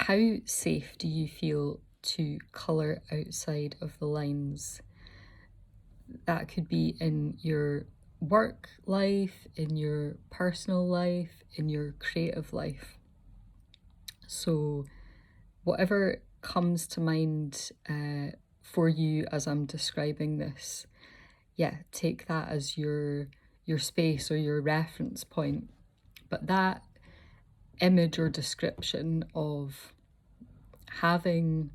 How safe do you feel to colour outside of the lines? That could be in your work life, in your personal life, in your creative life. So, whatever comes to mind for you as I'm describing this, yeah, take that as your space or your reference point. But that image or description of having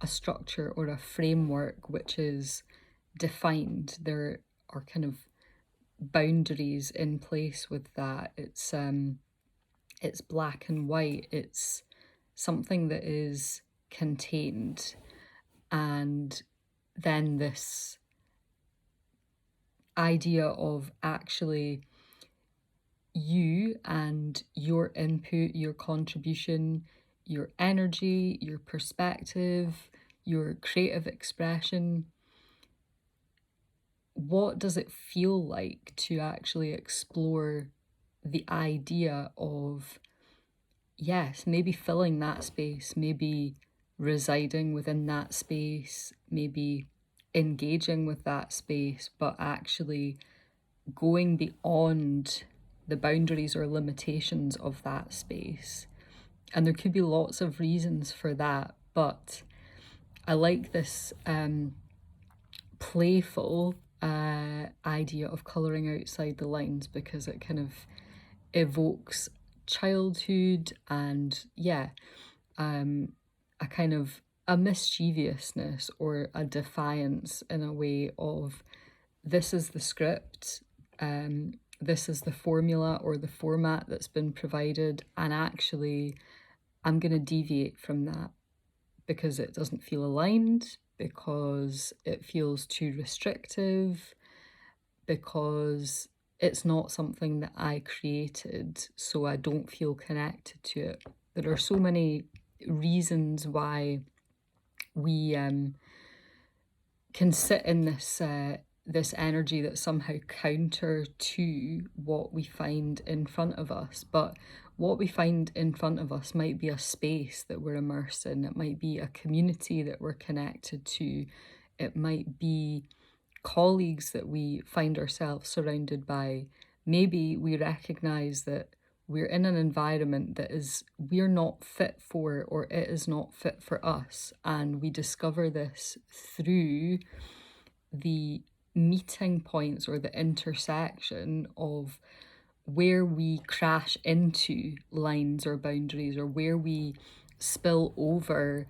a structure or a framework which is defined, there are kind of boundaries in place with that. It's black and white. It's something that is contained, and then this idea of actually you and your input, your contribution, your energy, your perspective, your creative expression. What does it feel like to actually explore the idea of, yes, maybe filling that space, maybe residing within that space, maybe engaging with that space, but actually going beyond the boundaries or limitations of that space. And there could be lots of reasons for that, but I like this playful idea of colouring outside the lines because it kind of evokes childhood and, yeah, a kind of a mischievousness or a defiance in a way of, this is the script, this is the formula or the format that's been provided, and actually I'm going to deviate from that because it doesn't feel aligned, because it feels too restrictive, because it's not something that I created, so I don't feel connected to it. There are so many reasons why we can sit in this energy that's somehow counter to what we find in front of us. But what we find in front of us might be a space that we're immersed in. It might be a community that we're connected to. It might be colleagues that we find ourselves surrounded by. Maybe we recognize that we're in an environment that is we're not fit for, or it is not fit for us, and we discover this through the meeting points or the intersection of where we crash into lines or boundaries, or where we spill over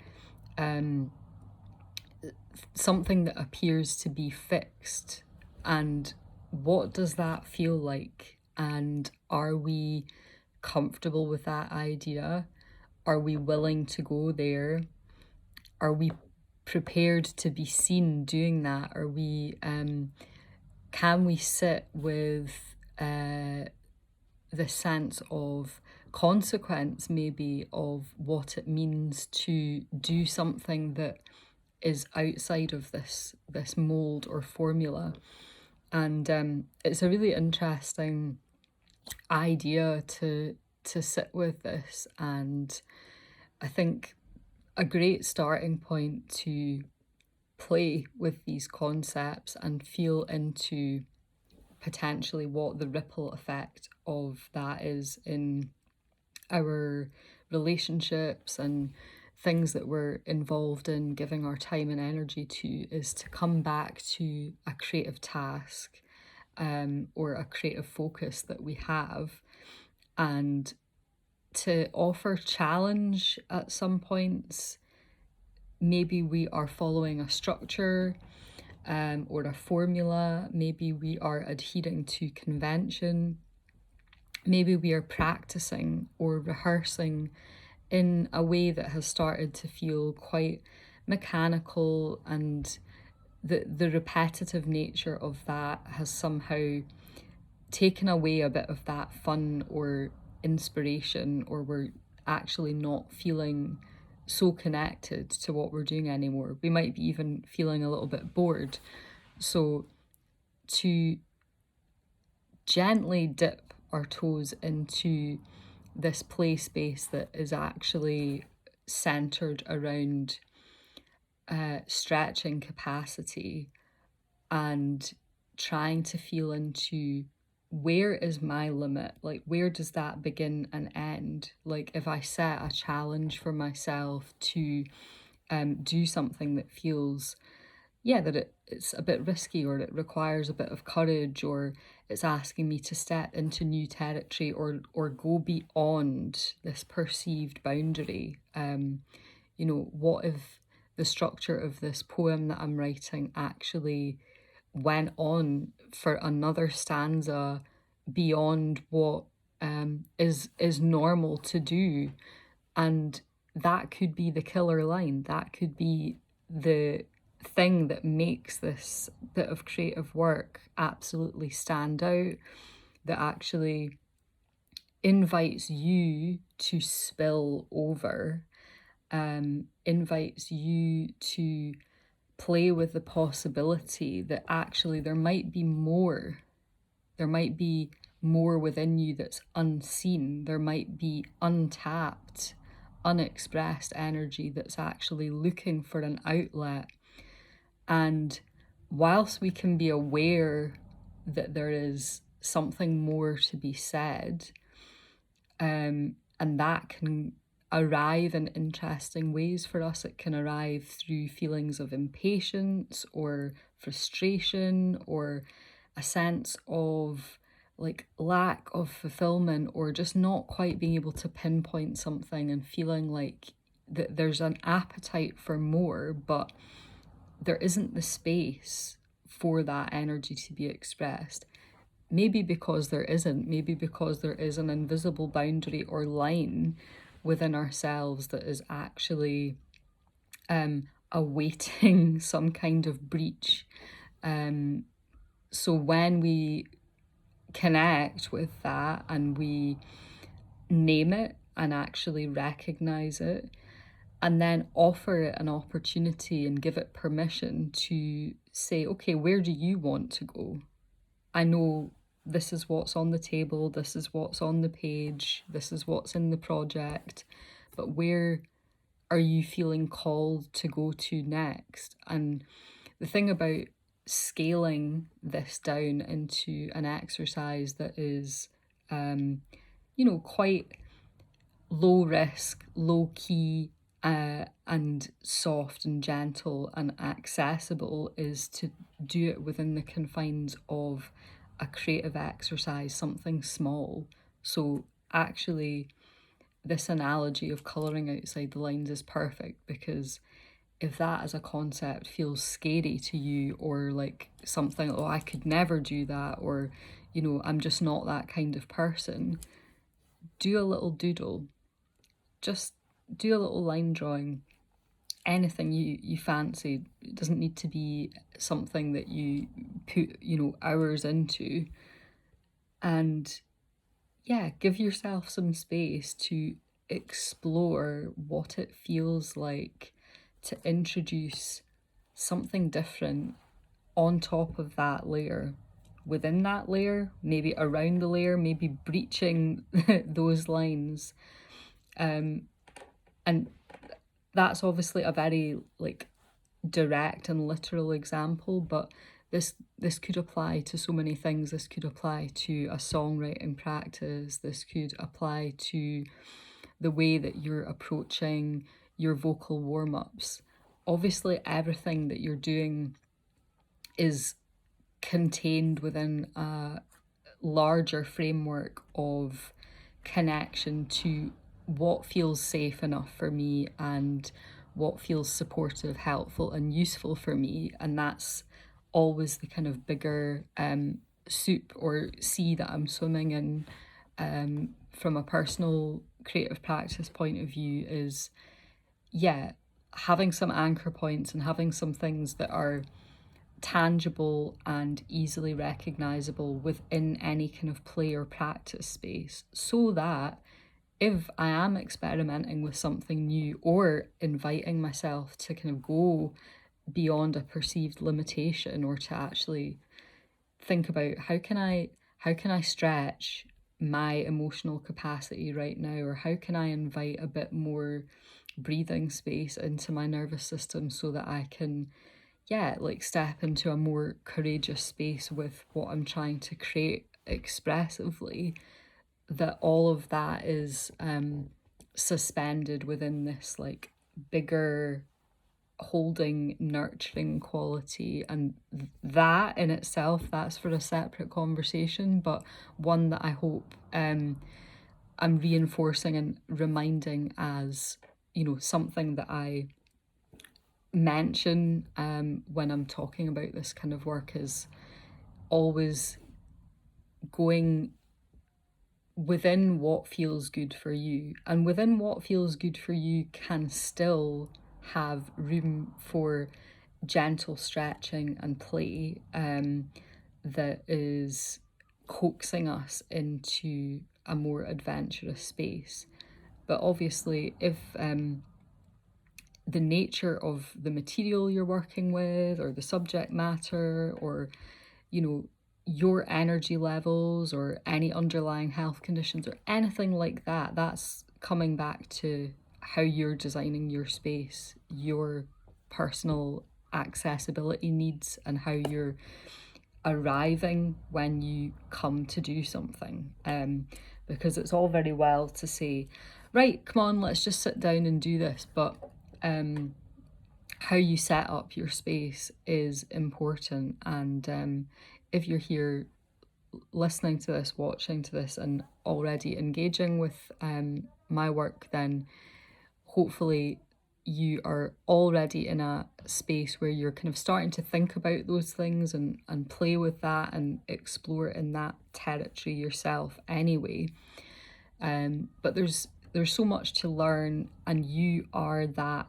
something that appears to be fixed. And what does that feel like? And are we comfortable with that idea? Are we willing to go there? Are we prepared to be seen doing that? Are we can we sit with the sense of consequence, maybe, of what it means to do something that is outside of this mold or formula? And it's a really interesting idea to sit with this, and I think a great starting point to play with these concepts and feel into potentially what the ripple effect of that is in our relationships and things that we're involved in giving our time and energy to, is to come back to a creative task or a creative focus that we have, and to offer challenge at some points. Maybe we are following a structure or a formula. Maybe we are adhering to convention. Maybe we are practicing or rehearsing in a way that has started to feel quite mechanical, and the repetitive nature of that has somehow taken away a bit of that fun or inspiration, or we're actually not feeling so connected to what we're doing anymore. We might be even feeling a little bit bored. So to gently dip our toes into this play space that is actually centered around stretching capacity and trying to feel into where is my limit? Like, where does that begin and end? Like, if I set a challenge for myself to do something that feels, yeah, that it's a bit risky, or it requires a bit of courage, or it's asking me to step into new territory, or go beyond this perceived boundary. What if the structure of this poem that I'm writing actually went on for another stanza beyond what is normal to do, and that could be the killer line. That could be the thing that makes this bit of creative work absolutely stand out, that actually invites you to spill over, invites you to play with the possibility that actually there might be more. There might be more within you that's unseen. There might be untapped, unexpressed energy that's actually looking for an outlet. And whilst we can be aware that there is something more to be said, and that can arrive in interesting ways for us. It can arrive through feelings of impatience or frustration, or a sense of like lack of fulfillment, or just not quite being able to pinpoint something and feeling like that there's an appetite for more, but there isn't the space for that energy to be expressed. Maybe because there isn't, maybe because there is an invisible boundary or line within ourselves that is actually awaiting some kind of breach. So when we connect with that and we name it and actually recognize it, and then offer it an opportunity and give it permission to say, okay, where do you want to go? I know this is what's on the table, this is what's on the page, this is what's in the project, but where are you feeling called to go to next? And the thing about scaling this down into an exercise that is, quite low risk, low key, and soft and gentle and accessible, is to do it within the confines of a creative exercise, something small. So actually, this analogy of colouring outside the lines is perfect, because if that as a concept feels scary to you, or like something, oh, I could never do that, or, I'm just not that kind of person, do a little doodle. Just do a little line drawing. Anything you fancy. It doesn't need to be something that you put, hours into. And yeah, give yourself some space to explore what it feels like to introduce something different on top of that layer, within that layer, maybe around the layer, maybe breaching those lines. And that's obviously a very like direct and literal example, but this could apply to so many things. This could apply to a songwriting practice. This could apply to the way that you're approaching your vocal warm-ups. Obviously, everything that you're doing is contained within a larger framework of connection to what feels safe enough for me and what feels supportive, helpful, and useful for me. And that's always the kind of bigger soup or sea that I'm swimming in, from a personal creative practice point of view, is, yeah, having some anchor points and having some things that are tangible and easily recognizable within any kind of play or practice space, so that if I am experimenting with something new, or inviting myself to kind of go beyond a perceived limitation, or to actually think about how can I stretch my emotional capacity right now, or how can I invite a bit more breathing space into my nervous system so that I can, yeah, like step into a more courageous space with what I'm trying to create expressively, that all of that is suspended within this like bigger holding, nurturing quality. And that in itself, that's for a separate conversation, but one that I hope I'm reinforcing and reminding as, you know, something that I mention when I'm talking about this kind of work, is always going within what feels good for you. And within what feels good for you can still have room for gentle stretching and play that is coaxing us into a more adventurous space. But obviously, if the nature of the material you're working with, or the subject matter, or, you know, your energy levels, or any underlying health conditions, or anything like that, that's coming back to how you're designing your space, your personal accessibility needs, and how you're arriving when you come to do something. Because it's all very well to say, right, come on, let's just sit down and do this, but how you set up your space is important. And if you're here listening to this, watching to this, and already engaging with my work, then hopefully you are already in a space where you're kind of starting to think about those things and play with that and explore in that territory yourself anyway. But there's so much to learn, and you are that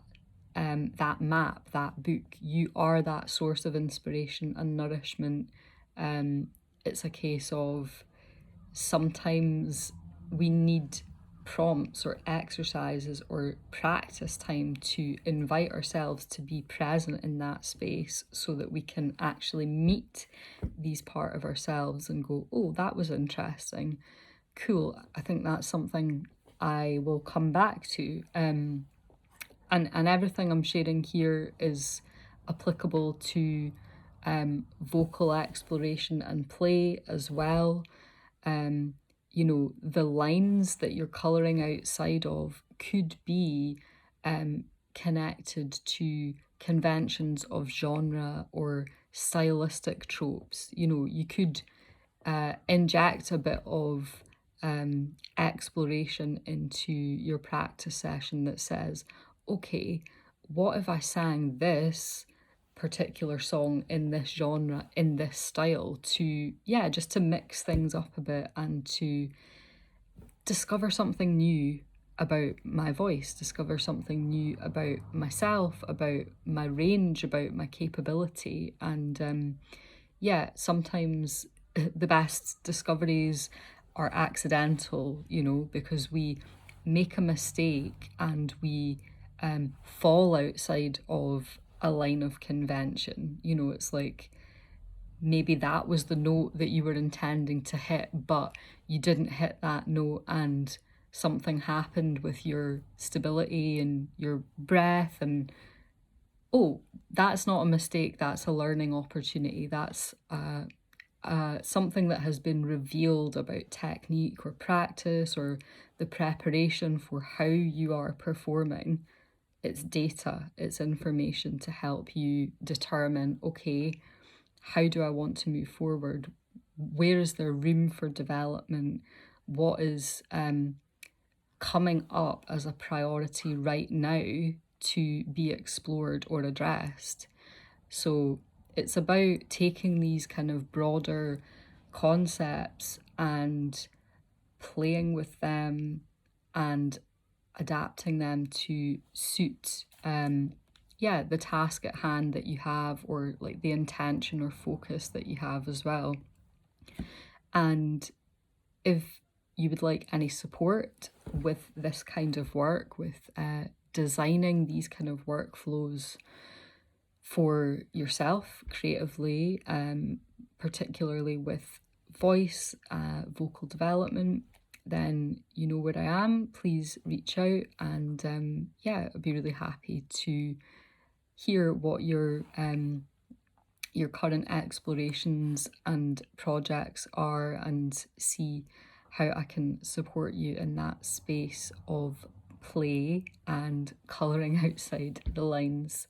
that map, that book. You are that source of inspiration and nourishment. It's a case of sometimes we need prompts or exercises or practice time to invite ourselves to be present in that space, so that we can actually meet these part of ourselves and go, oh, that was interesting, cool, I think that's something I will come back to. And everything I'm sharing here is applicable to vocal exploration and play as well. You know, the lines that you're colouring outside of could be connected to conventions of genre or stylistic tropes. You know, you could inject a bit of exploration into your practice session that says, okay, what if I sang this particular song in this genre, in this style, to, yeah, just to mix things up a bit and to discover something new about my voice, discover something new about myself, about my range, about my capability. And yeah, sometimes the best discoveries are accidental, you know, because we make a mistake and we fall outside of a line of convention. You know, it's like maybe that was the note that you were intending to hit, but you didn't hit that note, and something happened with your stability and your breath, and oh, that's not a mistake, that's a learning opportunity. That's something that has been revealed about technique or practice or the preparation for how you are performing. It's data, it's information to help you determine, okay, how do I want to move forward? Where is there room for development? What is coming up as a priority right now to be explored or addressed? So it's about taking these kind of broader concepts and playing with them and adapting them to suit yeah, the task at hand that you have, or like the intention or focus that you have as well. And if you would like any support with this kind of work, with designing these kind of workflows for yourself creatively, particularly with voice, vocal development, then you know where I am. Please reach out, and yeah, I'd be really happy to hear what your current explorations and projects are, and see how I can support you in that space of play and colouring outside the lines.